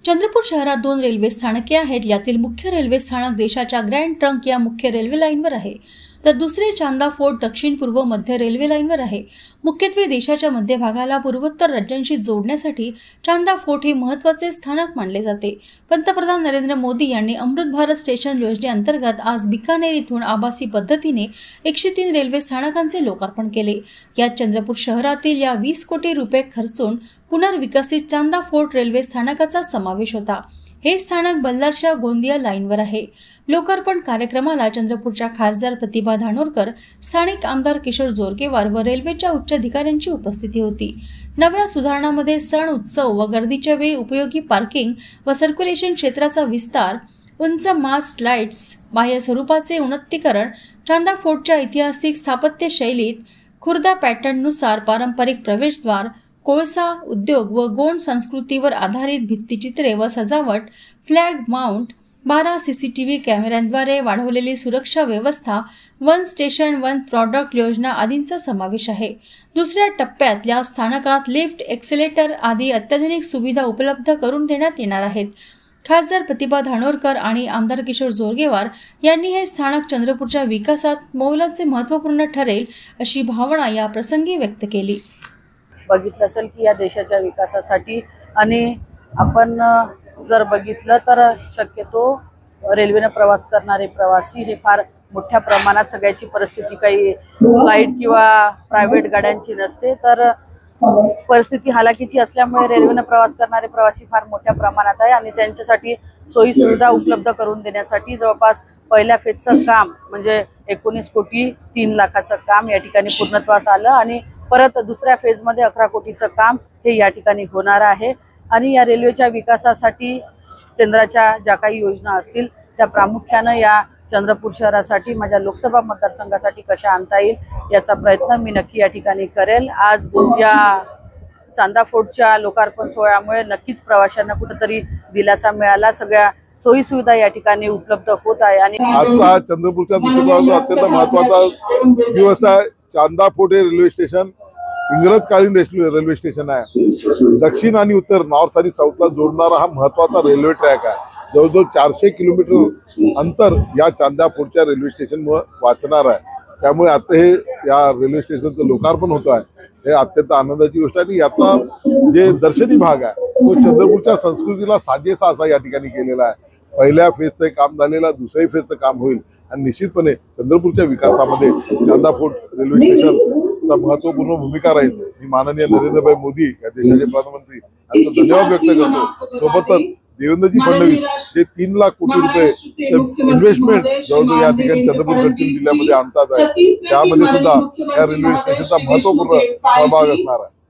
चंद्रपूर शहरात 2 रेल्वे स्थानके आहेत। यातील मुख्य रेल्वे स्थानक देशाच्या ग्रँड ट्रंक या मुख्य रेल्वे लाईनवर आहे, तर दुसरे चांदा फोर्ट दक्षिण पूर्व मध्य रेल्वे लाईनवर आहे। मुख्यत्वे देशाच्या मध्य भागाला पूर्वोत्तर राज्यांशी जोडण्यासाठी चांदा फोर्ट हे महत्त्वाचे स्थानक मानले जाते। पंतप्रधान नरेंद्र मोदी यांनी अमृत भारत स्टेशन योजनेअंतर्गत आज बिकानेर इथून आभासी पद्धतीने 103 रेल्वे स्थानकांचे लोकार्पण केले। यात चंद्रपूर शहरातील या 20 कोटी रुपये खर्चून पुनर्विकसित चांदा फोर्ट रेल्वे स्थानकाचा समावेश होता। हे स्थानक बल्लारशाह गोंदिया लाईनवर आहे। लोकार्पण कार्यक्रमाला चंद्रपूरच्या खासदार प्रतिभा धानोरकर, स्थानिक आमदार किशोर जोरगेवार व रेल्वेच्या उच्च अधिकाऱ्यांची उपस्थिती होती। नव्या सुधारणांमध्ये सण उत्सव व गर्दीच्या वेळी उपयोगी पार्किंग व सर्क्युलेशन क्षेत्राचा विस्तार, उंच मास्ट लाईट्स, बाह्य स्वरूपाचे उन्नतीकरण, चांदा फोर्टच्या ऐतिहासिक स्थापत्य शैलीत खुर्दा पॅटर्ननुसार पारंपरिक प्रवेशद्वार, कोळसा उद्योग व गोंड संस्कृतीवर आधारित भित्तिचित्रे व सजावट, फ्लॅग माउंट, 12 सीसीटीव्ही कॅमेऱ्यांद्वारे वाढवलेली सुरक्षा व्यवस्था, 1 स्टेशन 1 प्रॉडक्ट योजना आदींचा समावेश आहे। दुसऱ्या टप्प्यात या स्थानकात लिफ्ट, एक्सेलेटर आदी अत्याधुनिक सुविधा उपलब्ध करून देण्यात येणार आहेत। खासदार प्रतिभा धानोरकर आणि आमदार किशोर जोरगेवार यांनी हे स्थानक चंद्रपूरच्या विकासात मोलाचे महत्त्वपूर्ण ठरेल अशी भावना या प्रसंगी व्यक्त केली। बघितलं असेल की या देशाच्या विकासासाठी आणि आपण जर बघितलं तर शक्यतो रेल्वेने प्रवास करणारे प्रवासी हे फार मोठ्या प्रमाणात, सगळ्याची परिस्थिती काही फ्लाईट किंवा प्रायव्हेट गाड्यांची नसते, तर परिस्थिती हालाकीची असल्यामुळे रेल्वेने प्रवास करणारे प्रवासी फार मोठ्या प्रमाणात आहे आणि त्यांच्यासाठी सोयी सुविधा उपलब्ध करून देण्यासाठी जवळपास पहिल्या फेजचं काम म्हणजे 19 कोटी 3 लाखाचं काम या ठिकाणी पूर्णत्वास आलं आणि परत दुसऱ्या फेजमध्ये 11 कोटीचं काम हे या ठिकाणी होणार आहे। आणि या रेल्वेच्या विकासासाठी केंद्राच्या ज्या काही योजना असतील त्या प्रामुख्याने या चंद्रपूर शहरासाठी, माझ्या लोकसभा मतदारसंघासाठी कशा आणता येईल याचा प्रयत्न मी नक्की या ठिकाणी करेल। आज या चांदा फोर्टच्या लोकार्पण सोहळ्यामुळे नक्कीच प्रवाशांना कुठेतरी दिलासा मिळाला। सगळ्या सोयी सुविधा या ठिकाणी उपलब्ध होत आहे आणि आजचा चंद्रपूरच्या दृष्टिकोनातून अत्यंत महत्त्वाचा दिवस आहे। चांदा फोर्ट हे रेल्वे स्टेशन इंग्रजकालीन रेल्वे स्टेशन आहे। दक्षिण आणि उत्तर, नॉर्थ आणि साऊथला जोडणारा हा महत्त्वाचा रेल्वे ट्रॅक आहे। जवळजवळ 400 किलोमीटर अंतर या चांदा फोर्टच्या रेल्वे स्टेशनमुळे वाचणार आहे। त्यामुळे आता हे या रेल्वे स्टेशनचं लोकार्पण होत आहे, हे अत्यंत आनंदाची गोष्ट आहे। आणि याचा जे दर्शनी भाग आहे तो चंद्रपूरच्या संस्कृतीला साजेसा असा या ठिकाणी केलेला आहे। पहिल्या फेजचं काम झालेला, दुसऱ्या फेजचं काम होईल आणि निश्चितपणे चंद्रपूरच्या विकासामध्ये चांदा फोर्ट रेल्वे स्टेशनचा महत्त्वपूर्ण भूमिका राहील। मी माननीय नरेंद्रभाई मोदी या देशाचे प्रधानमंत्री यांचा धन्यवाद व्यक्त करतो। सोबतच देवेंद्रजी फडणवीस जे 3 लाख कोटी रुपये इन्व्हेस्टमेंट जवळजवळ या ठिकाणी चंद्रपूर गडचिरोली जिल्ह्यामध्ये आणतात आहे, त्यामध्ये सुद्धा या रेल्वे स्टेशनचा महत्त्वपूर्ण सहभाग असणार आहे।